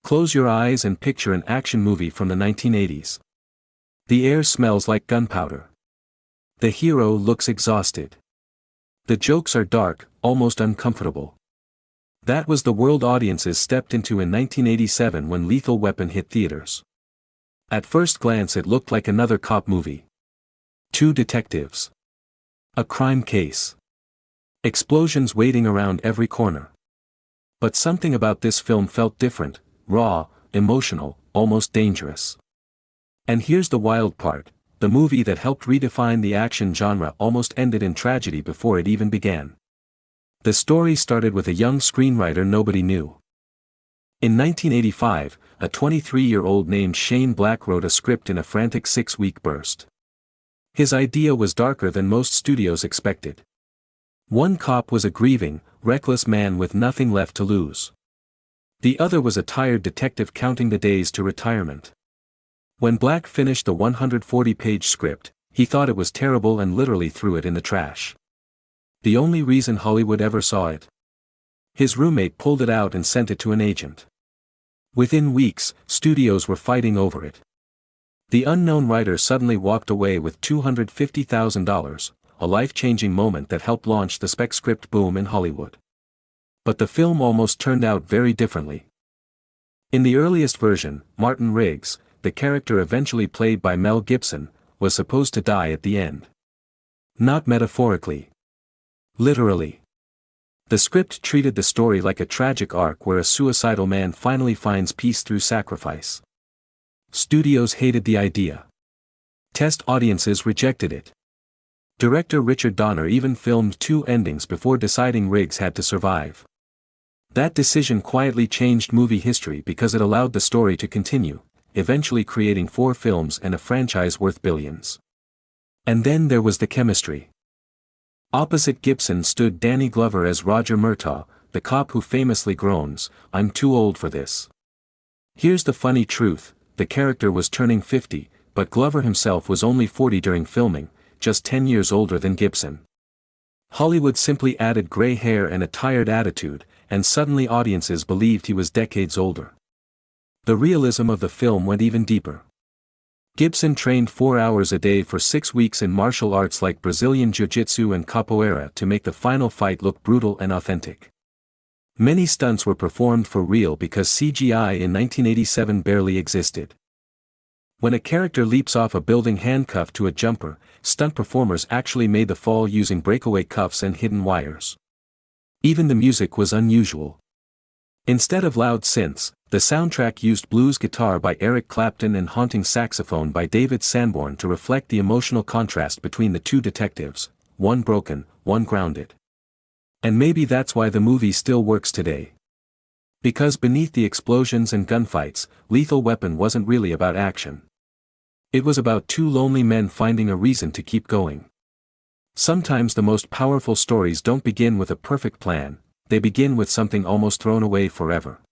Close your eyes and picture an action movie from the 1980s. The air smells like gunpowder. The hero looks exhausted. The jokes are dark, almost uncomfortable. That was the world audiences stepped into in 1987 when Lethal Weapon hit theaters. At first glance it looked like another cop movie. Two detectives. A crime case. Explosions waiting around every corner. But something about this film felt different, raw, emotional, almost dangerous. And here's the wild part, the movie that helped redefine the action genre almost ended in tragedy before it even began. The story started with a young screenwriter nobody knew. In 1985, a 23-year-old named Shane Black wrote a script in a frantic 6-week burst. His idea was darker than most studios expected. One cop was a grieving, reckless man with nothing left to lose. The other was a tired detective counting the days to retirement. When Black finished the 140-page script, he thought it was terrible and literally threw it in the trash. The only reason Hollywood ever saw it. His roommate pulled it out and sent it to an agent. Within weeks, studios were fighting over it. The unknown writer suddenly walked away with $250,000, a life-changing moment that helped launch the spec script boom in Hollywood. But the film almost turned out very differently. In the earliest version, Martin Riggs, the character eventually played by Mel Gibson, was supposed to die at the end. Not metaphorically. Literally. The script treated the story like a tragic arc where a suicidal man finally finds peace through sacrifice. Studios hated the idea. Test audiences rejected it. Director Richard Donner even filmed 2 endings before deciding Riggs had to survive. That decision quietly changed movie history because it allowed the story to continue, eventually creating 4 films and a franchise worth billions. And then there was the chemistry. Opposite Gibson stood Danny Glover as Roger Murtaugh, the cop who famously groans, "I'm too old for this." Here's the funny truth, the character was turning 50, but Glover himself was only 40 during filming, just 10 years older than Gibson. Hollywood simply added gray hair and a tired attitude, and suddenly audiences believed he was decades older. The realism of the film went even deeper. Gibson trained 4 hours a day for 6 weeks in martial arts like Brazilian Jiu-Jitsu and Capoeira to make the final fight look brutal and authentic. Many stunts were performed for real because CGI in 1987 barely existed. When a character leaps off a building handcuffed to a jumper, stunt performers actually made the fall using breakaway cuffs and hidden wires. Even the music was unusual. Instead of loud synths, the soundtrack used blues guitar by Eric Clapton and haunting saxophone by David Sanborn to reflect the emotional contrast between the 2 detectives, one broken, one grounded. And maybe that's why the movie still works today. Because beneath the explosions and gunfights, Lethal Weapon wasn't really about action. It was about 2 lonely men finding a reason to keep going. Sometimes the most powerful stories don't begin with a perfect plan, they begin with something almost thrown away forever.